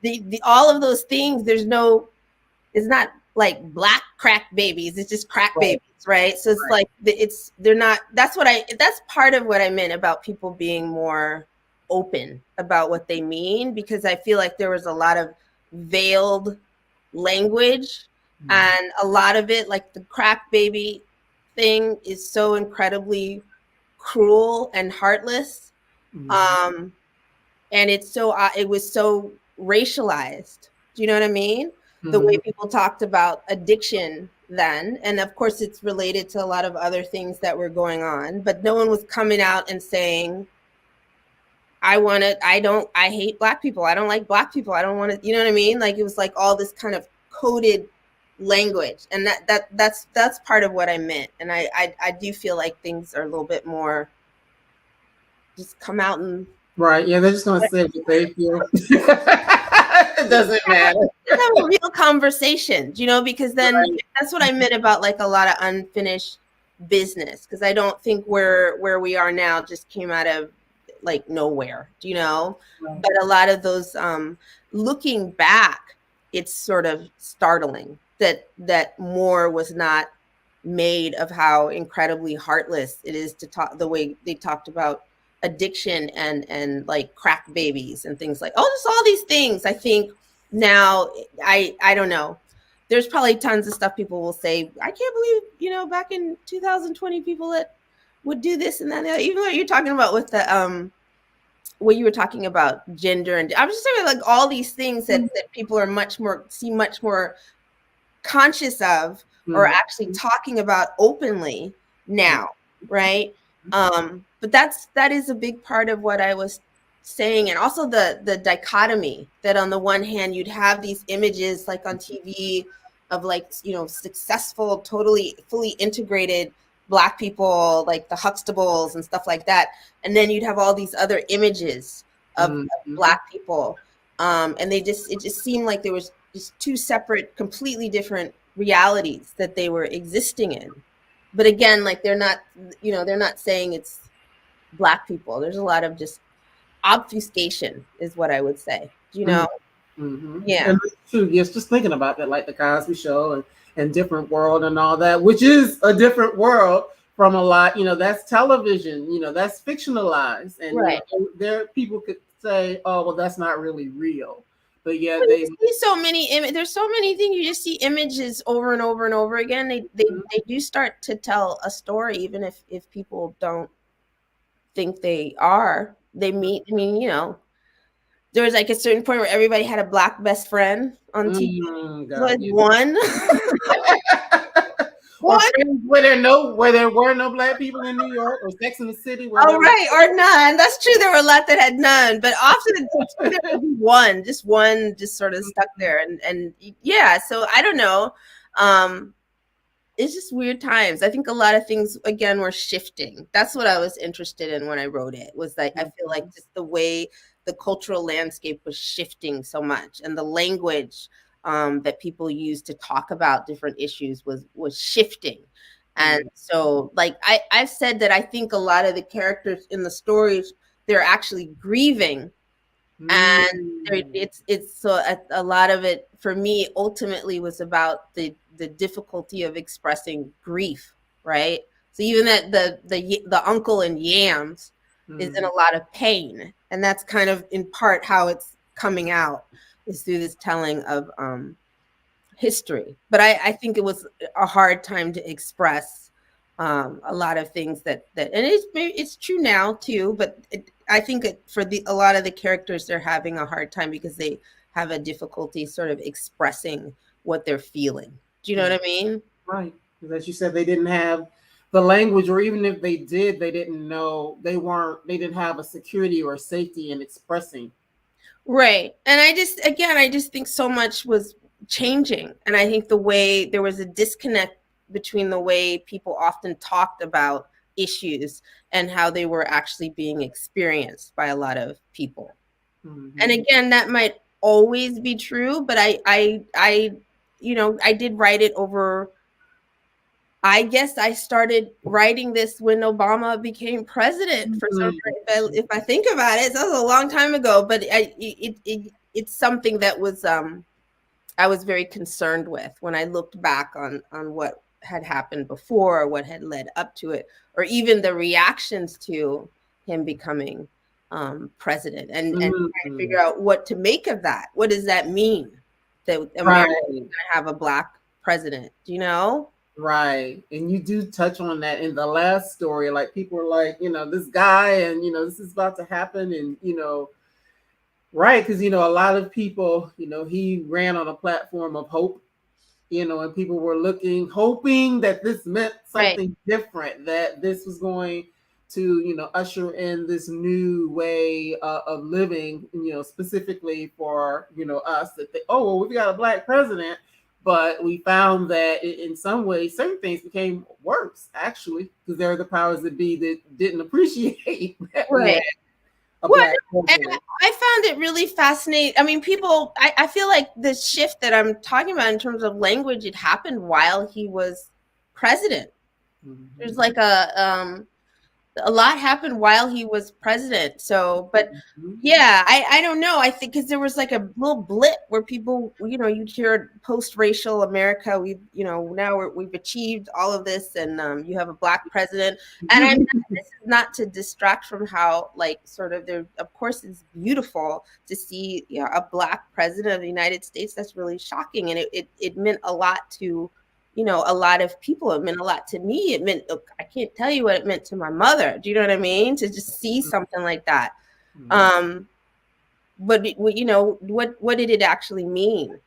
the all of those things, it's not like Black crack babies. It's just crack babies. Right. So it's like, they're not, that's part of what I meant about people being more open about what they mean, because I feel like there was a lot of veiled language, and a lot of it, like the crack baby thing, is so incredibly cruel and heartless. And it was so racialized. Do you know what I mean? The way people talked about addiction then, and of course it's related to a lot of other things that were going on, but no one was coming out and saying, I hate Black people. I don't like Black people. I don't want to, you know what I mean? Like, it was like all this kind of coded language. And that's part of what I meant. And I do feel like things are a little bit more just come out and. Right. Yeah. They're just going to say what they feel. It doesn't matter. Have a real conversation, because then that's what I meant about like a lot of unfinished business, because I don't think where we are now just came out of like nowhere, you know. Right. But a lot of those, looking back, it's sort of startling that more was not made of how incredibly heartless it is to talk the way they talked about addiction and like crack babies and things like, oh, just all these things. I think now, I don't know, there's probably tons of stuff people will say, I can't believe, you know, back in 2020 people that would do this and that, even though you're talking about with the what you were talking about gender, and I'm just saying like all these things that people are much more conscious of, or actually talking about openly now, right? But that is a big part of what I was saying. And also the dichotomy that on the one hand you'd have these images like on TV of like, you know, successful, totally fully integrated Black people like the Huxtables and stuff like that, and then you'd have all these other images of Black people, and it just seemed like there was just two separate, completely different realities that they were existing in. But again, like they're not saying it's Black people. There's a lot of just obfuscation is what I would say, you know. Yeah, and it's true. Yes, just thinking about that, like the Cosby Show and Different World and all that, which is a different world from a lot, you know, that's television, you know, that's fictionalized, and right. You know, there people could say, oh, well, that's not really real. But yeah, they see so many there's so many things, you just see images over and over and over again. They do start to tell a story, even if people don't think they are. I mean, you know, there was like a certain point where everybody had a Black best friend on TV. God, one. Or where there were no Black people in New York, or Sex in the City. Right, or none. That's true. There were a lot that had none, but often there would be one just sort of stuck there, and yeah. So I don't know. It's just weird times. I think a lot of things again were shifting. That's what I was interested in when I wrote it. Was like I feel like just the way the cultural landscape was shifting so much, and the language that people use to talk about different issues was shifting. And so like I've said that I think a lot of the characters in the stories, they're actually grieving, and it's so a lot of it for me ultimately was about the difficulty of expressing grief, right? So even that the uncle in Yams is in a lot of pain, and that's kind of in part how it's coming out, is through this telling of history. But I think it was a hard time to express a lot of things that and it's true now too, but I think for a lot of the characters, they're having a hard time because they have a difficulty sort of expressing what they're feeling. Do you know what I mean? Right. As you said, they didn't have the language, or even if they did, they didn't know, they didn't have a security or safety in expressing. Right. And I just think so much was changing. And I think the way there was a disconnect between the way people often talked about issues and how they were actually being experienced by a lot of people. And again, that might always be true, but I you know, I did write it over, I guess I started writing this when Obama became president for some reason. If I think about it, that was a long time ago, but it's something that was I was very concerned with when I looked back on what had happened before, what had led up to it, or even the reactions to him becoming president, and trying to figure out what to make of that. What does that mean that America is going to have a Black president? Do you know? Right. And you do touch on that in the last story. Like people were like, you know, this guy, and you know, this is about to happen, and you know, right, because you know, a lot of people, you know, he ran on a platform of hope, you know, and people were hoping that this meant something different, that this was going to, you know, usher in this new way of living, you know, specifically for, you know, us, that oh, well, we've got a Black president. But we found that in some ways, certain things became worse, actually, because there are the powers that be that didn't appreciate that. Right. Well, and I found it really fascinating. I mean, people, I feel like the shift that I'm talking about in terms of language, it happened while he was president. There's like a lot happened while he was president. So, but yeah, I don't know. I think because there was like a little blip where people, you'd hear post-racial America. Now we've achieved all of this, and you have a Black president. And this is not to distract from how, like, sort of there. Of course, it's beautiful to see a Black president of the United States. That's really shocking, and it meant a lot to a lot of people. It meant a lot to me. It meant, I can't tell you what it meant to my mother. Do you know what I mean? To just see something like that. But what did it actually mean?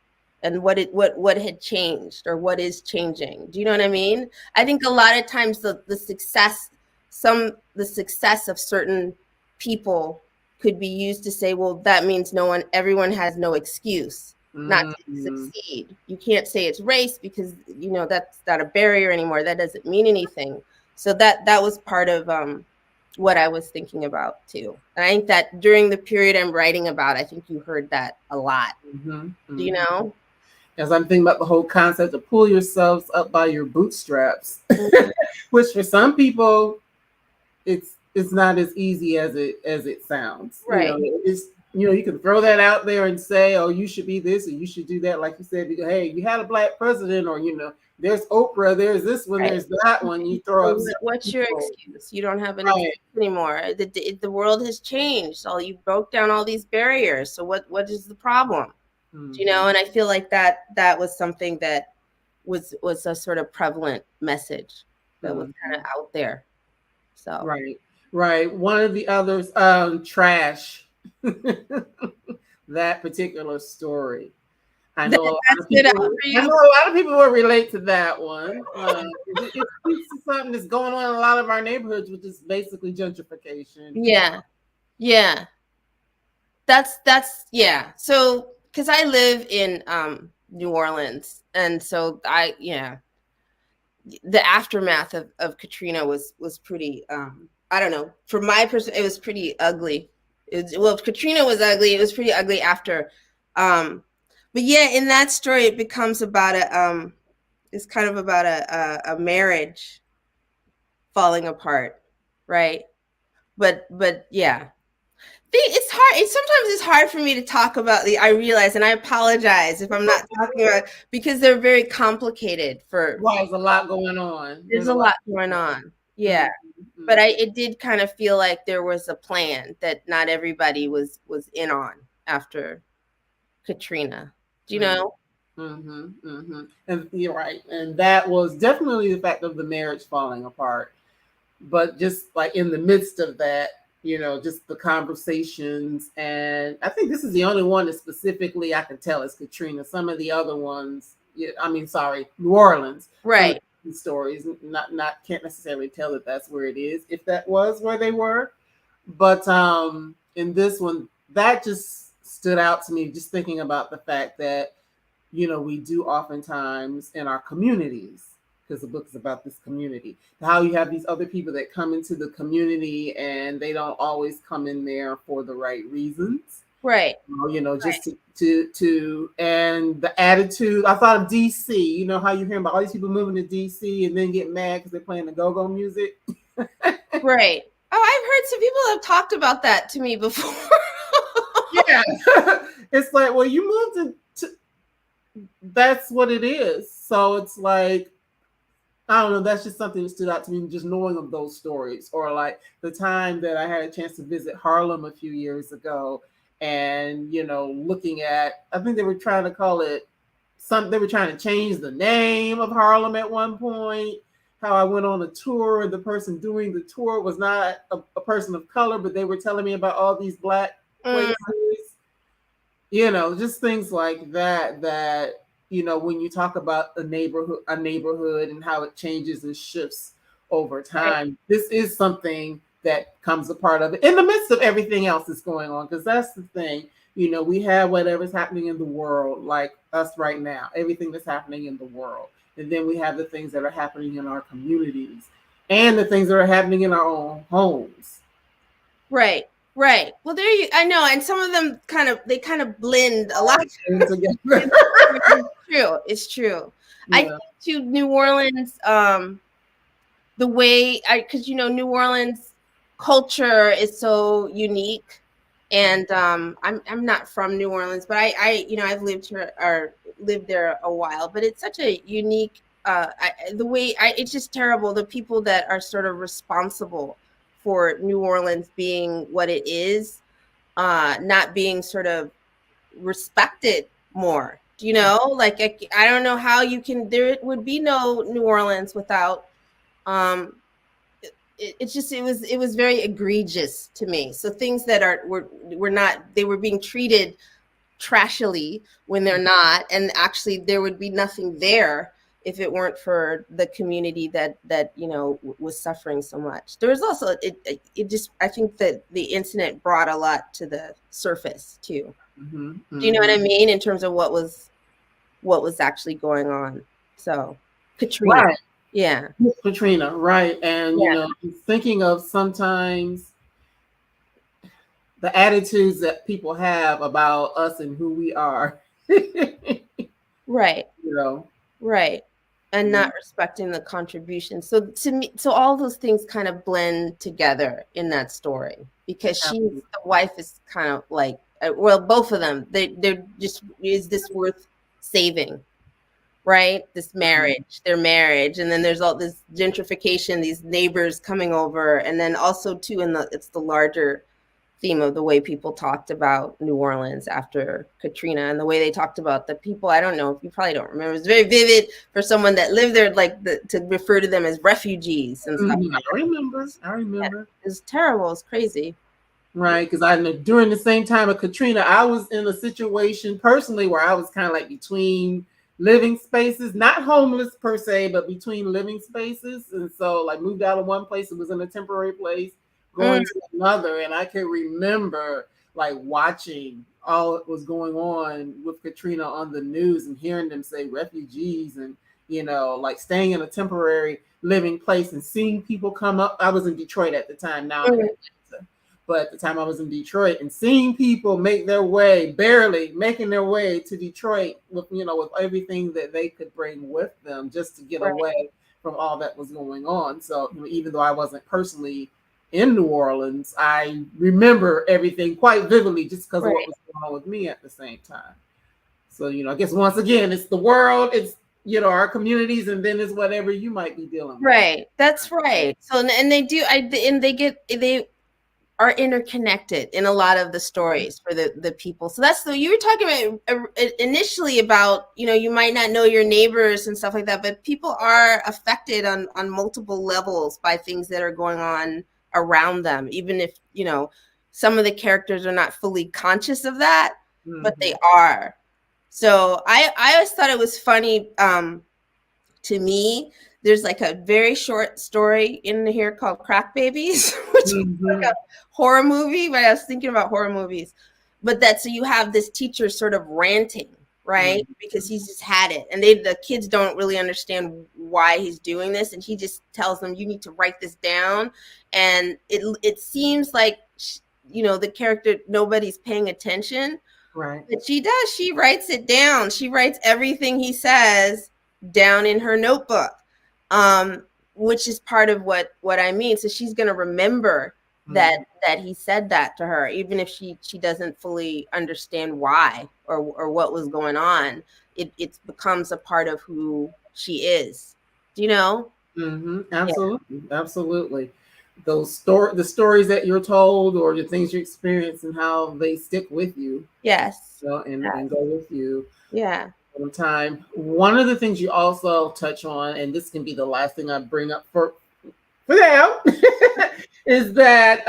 And what had changed or what is changing? Do you know what I mean? I think a lot of times the success of certain people could be used to say, well, that means everyone has no excuse not to succeed. You can't say it's race because that's not a barrier anymore. That doesn't mean anything. So that was part of what I was thinking about too. And I think that during the period I'm writing about, I think you heard that a lot. Do you know? As I'm thinking about the whole concept of pull yourselves up by your bootstraps, which for some people it's not as easy as it sounds. Right. You can throw that out there and say, oh, you should be this or you should do that. Like you said, hey, you had a Black president, or, there's Oprah, there's this one, there's that one. You throw up. What's your excuse? You don't have an excuse anymore. The world has changed. So you broke down all these barriers. So what is the problem? And I feel like that was something that was a sort of prevalent message that was kind of out there. So right. One of the others, trash. That particular story. I know a lot of people will relate to that one. It speaks to something that's going on in a lot of our neighborhoods, which is basically gentrification. Yeah. That's So, because I live in New Orleans, and so the aftermath of Katrina was pretty. I don't know. From my perspective, it was pretty ugly. Katrina was ugly. It was pretty ugly after. But yeah, in that story, it becomes about it's kind of about a marriage falling apart, right? But yeah, it's hard. Sometimes it's hard for me to talk about I realize, and I apologize if I'm not talking about, because they're very complicated. There's a lot going on. There's a lot going on. Yeah. But it did kind of feel like there was a plan that not everybody was in on after Katrina. Do you know? And you're right. And that was definitely the fact of the marriage falling apart. But just like in the midst of that, just the conversations. And I think this is the only one that specifically I can tell is Katrina. Some of the other ones, New Orleans. Right. Stories can't necessarily tell that that's where it is, if that was where they were, but in this one that just stood out to me, just thinking about the fact that we do oftentimes in our communities, because the book is about this community, how you have these other people that come into the community and they don't always come in there for the right reasons, right? Just to and the attitude. I thought of DC. How you hear about all these people moving to DC and then get mad because they're playing the go-go music. Right. Oh, I've heard some people have talked about that to me before. Yeah. It's like, well, you moved to that's what it is. So it's like, I don't know, that's just something that stood out to me, just knowing of those stories. Or like the time that I had a chance to visit Harlem a few years ago, and looking at, I think they were trying to call it they were trying to change the name of Harlem at one point. How I went on a tour, and the person doing the tour was not a person of color, but they were telling me about all these Black places. Just things like that when you talk about a neighborhood and how it changes and shifts over time, right. This is something that comes a part of it in the midst of everything else that's going on. Because that's the thing, we have whatever's happening in the world, like us right now, everything that's happening in the world. And then we have the things that are happening in our communities and the things that are happening in our own homes. Right. Well, I know. And some of them kind of blend a lot. Together. It's true. Yeah. I think to New Orleans, the way because New Orleans culture is so unique, and I'm not from New Orleans, but I've lived here or lived there a while, but it's such a unique the way it's just terrible, the people that are sort of responsible for New Orleans being what it is, not being sort of respected more. Like I don't know how you can, there would be no New Orleans without um it was very egregious to me. So things that were not, they were being treated trashily when they're not, and actually there would be nothing there if it weren't for the community that was suffering so much. There was also it just, I think that the incident brought a lot to the surface too. Do you know what I mean, in terms of what was actually going on? So Katrina. Right. Yeah. Katrina, right. And, thinking of sometimes the attitudes that people have about us and who we are. Right. Right. And not respecting the contribution. So to me, all those things kind of blend together in that story, because the wife is kind of like, well, both of them, they're just, is this worth saving? Right? This marriage, their marriage. And then there's all this gentrification, these neighbors coming over. And then also too, it's the larger theme of the way people talked about New Orleans after Katrina, and the way they talked about the people. I don't know if you probably don't remember. It was very vivid for someone that lived there, like to refer to them as refugees and stuff. I remember. Yeah, it was terrible. It was crazy. Right, because I know during the same time of Katrina, I was in a situation personally where I was kind of like between living spaces, not homeless per se, but between living spaces. And so like moved out of one place, it was in a temporary place, going to another. And I can remember like watching all that was going on with Katrina on the news and hearing them say refugees and, like staying in a temporary living place and seeing people come up. I was in Detroit at the time, now I'm in Atlanta. But at the time I was in Detroit, and seeing people barely making their way to Detroit with, with everything that they could bring with them just to get away from all that was going on. So even though I wasn't personally in New Orleans, I remember everything quite vividly just because of what was going on with me at the same time. So, I guess once again, it's the world, it's, our communities, and then it's whatever you might be dealing with. Right. That's right. So, and they are interconnected in a lot of the stories for the people. So that's you were talking about initially about, you might not know your neighbors and stuff like that, but people are affected on multiple levels by things that are going on around them, even if, some of the characters are not fully conscious of that, but they are. So I always thought it was funny, to me, there's like a very short story in here called Crack Babies, which is like a horror movie, but I was thinking about horror movies. But so you have this teacher sort of ranting, right? Because he's just had it. And the kids don't really understand why he's doing this. And he just tells them, you need to write this down. And it seems like, the character, nobody's paying attention. Right. But she does. She writes it down. She writes everything he says down in her notebook. Which is part of what I mean. So she's going to remember that he said that to her, even if she doesn't fully understand why or what was going on. It becomes a part of who she is. Do you know? Absolutely, absolutely. The stories that you're told, or the things you experience, and how they stick with you. Yes. And go with you. Yeah. Time. One of the things you also touch on, and this can be the last thing I bring up for now, is that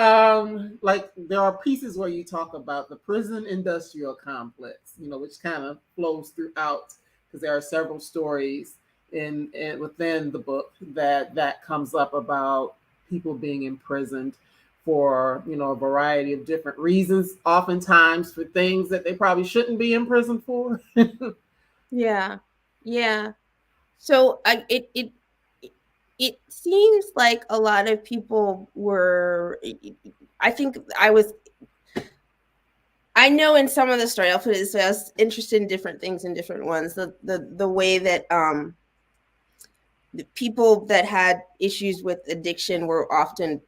like there are pieces where you talk about the prison industrial complex, which kind of flows throughout, because there are several stories in within the book that comes up about people being imprisoned for a variety of different reasons, oftentimes for things that they probably shouldn't be in prison for. Yeah. So it seems like a lot of people were. I know in some of the story, I'll put it this way, I was interested in different things in different ones. The way that the people that had issues with addiction were often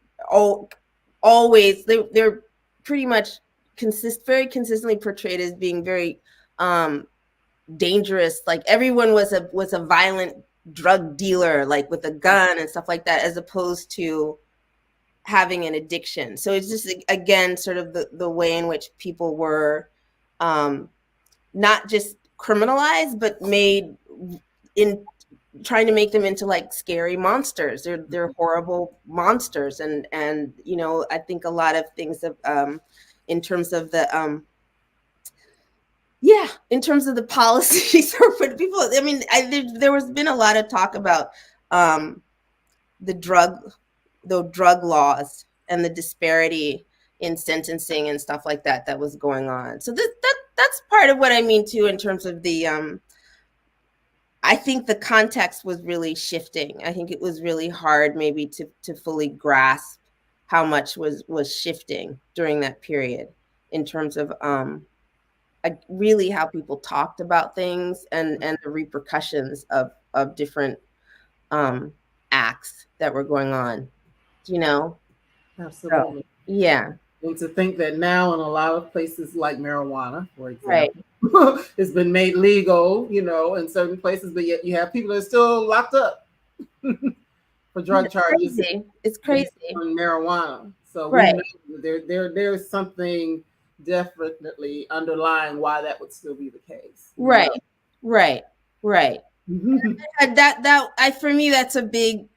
always they're pretty much very consistently portrayed as being very dangerous. Like everyone was a violent drug dealer, like with a gun and stuff like that, as opposed to having an addiction. So it's just, again, sort of the way in which people were not just criminalized, but made in trying to make them into like scary monsters. They're horrible monsters. And I think a lot of things of in terms of the in terms of the policies for people. I mean, there has been a lot of talk about the drug laws and the disparity in sentencing and stuff like that was going on. So that's part of what I mean too, in terms of the I think the context was really shifting. I think it was really hard maybe to fully grasp how much was shifting during that period in terms of really how people talked about things and the repercussions of different acts that were going on, Absolutely. So, yeah. And to think that now in a lot of places like marijuana, for example, right. it's been made legal, in certain places, but yet you have people that are still locked up for drug charges. It's crazy. On marijuana. So right. We know there's something definitely underlying why that would still be the case. Right. That for me, that's a big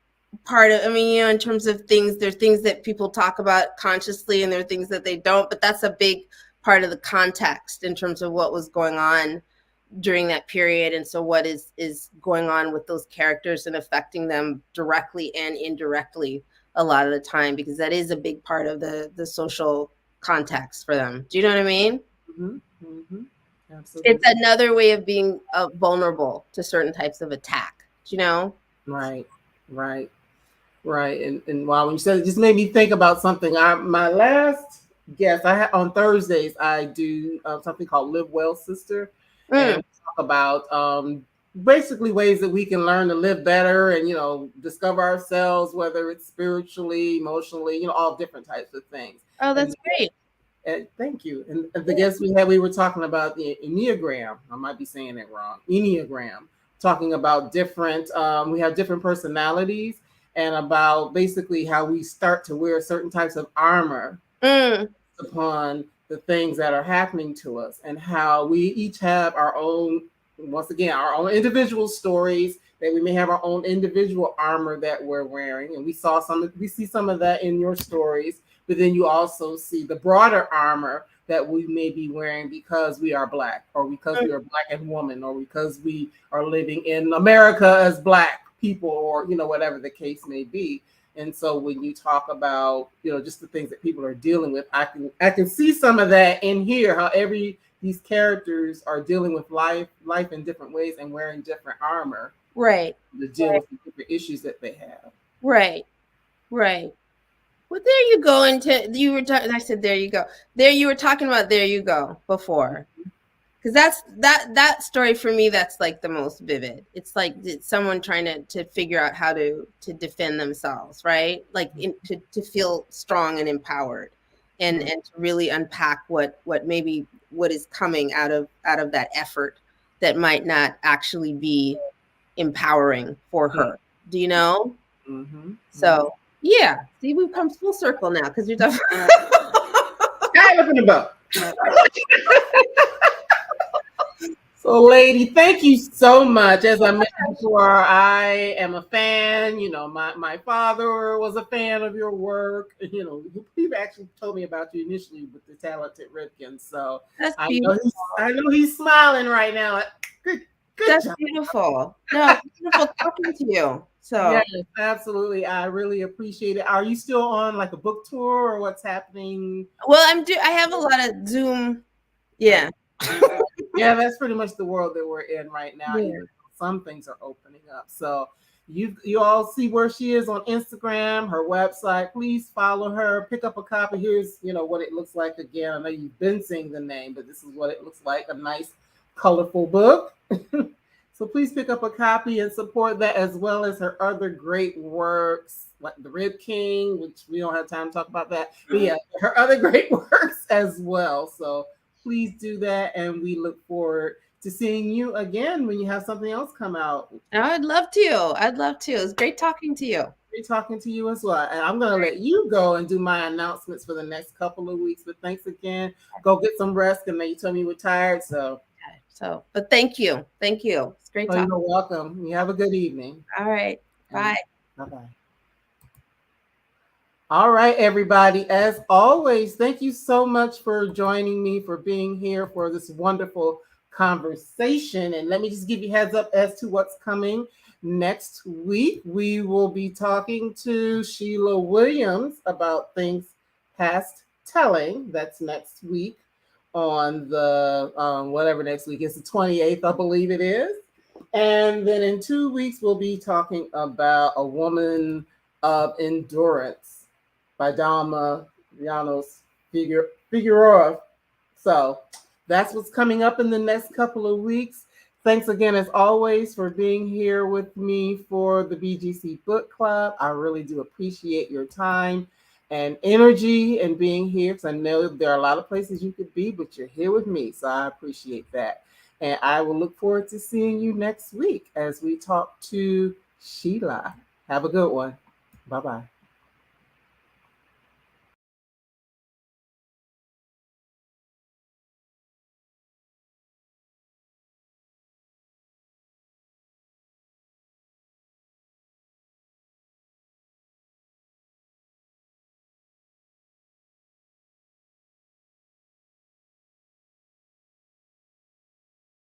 part of, in terms of things, there are things that people talk about consciously and there are things that they don't, but that's a big part of the context in terms of what was going on during that period. And so what is going on with those characters and affecting them directly and indirectly a lot of the time, because that is a big part of the social context for them. Do you know what I mean? Mm-hmm. Mm-hmm. Absolutely. It's another way of being vulnerable to certain types of attack, Right. And wow, when you said it, just made me think about something. My last guest, on Thursdays, I do something called Live Well, Sister. And we talk about basically ways that we can learn to live better and, discover ourselves, whether it's spiritually, emotionally, all different types of things. Oh, that's great. And thank you. And the guest we were talking about the Enneagram. I might be saying it wrong. Enneagram, talking about different, we have different personalities and about basically how we start to wear certain types of armor upon the things that are happening to us, and how we each have our own, once again, our own individual stories, that we may have our own individual armor that we're wearing. And we see some of that in your stories, but then you also see the broader armor that we may be wearing because we are Black, or because we are Black and woman, or because we are living in America as Black people, or, whatever the case may be. And so when you talk about, just the things that people are dealing with, I can see some of that in here, how these characters are dealing with life in different ways and wearing different armor. Right. To deal with the different issues that they have. Right. Well, there you go. I said, there you go. There you were talking about, there you go, before. Because that story for me, that's like the most vivid. It's like someone trying to figure out how to defend themselves, right? Like to feel strong and empowered, and to really unpack what is coming out of that effort that might not actually be empowering for her. Do you know? Mm-hmm. So yeah, see, we've come full circle now because you're talking. about. So, Ladee, thank you so much. As I mentioned before, I am a fan. My father was a fan of your work. He actually told me about you initially with the Talented Ripkins. So I know he's smiling right now. Good That's job. Beautiful. No, beautiful talking to you. So yes, absolutely. I really appreciate it. Are you still on like a book tour, or what's happening? Well, I have a lot of Zoom. Yeah. Yeah, that's pretty much the world that we're in right now. Yeah. Even some things are opening up. So you all see where she is on Instagram, her website. Please follow her. Pick up a copy. Here's what it looks like again. I know you've been seeing the name, but this is what it looks like. A nice, colorful book. So please pick up a copy and support that, as well as her other great works, like The Rib King, which we don't have time to talk about that. But yeah, her other great works as well. So please do that. And we look forward to seeing you again when you have something else come out. I'd love to. I'd love to. It's great talking to you. Great talking to you as well. And I'm going to let you go and do my announcements for the next couple of weeks. But thanks again. Go get some rest. And you told me you were tired. But thank you. Thank you. It's great talking. You're welcome. You have a good evening. All right. Bye. Bye-bye. All right, everybody. As always, thank you so much for joining me, for being here for this wonderful conversation. And let me just give you heads up as to what's coming next week. We will be talking to Sheila Williams about things past telling. That's next week on the whatever next week is, the 28th, I believe it is. And then in 2 weeks, we'll be talking about A Woman of Endurance by Dalma Llanos Figueroa. So that's what's coming up in the next couple of weeks. Thanks again, as always, for being here with me for the BGC Book Club. I really do appreciate your time and energy and being here, because I know there are a lot of places you could be, but you're here with me. So I appreciate that. And I will look forward to seeing you next week as we talk to Sheila. Have a good one. Bye-bye.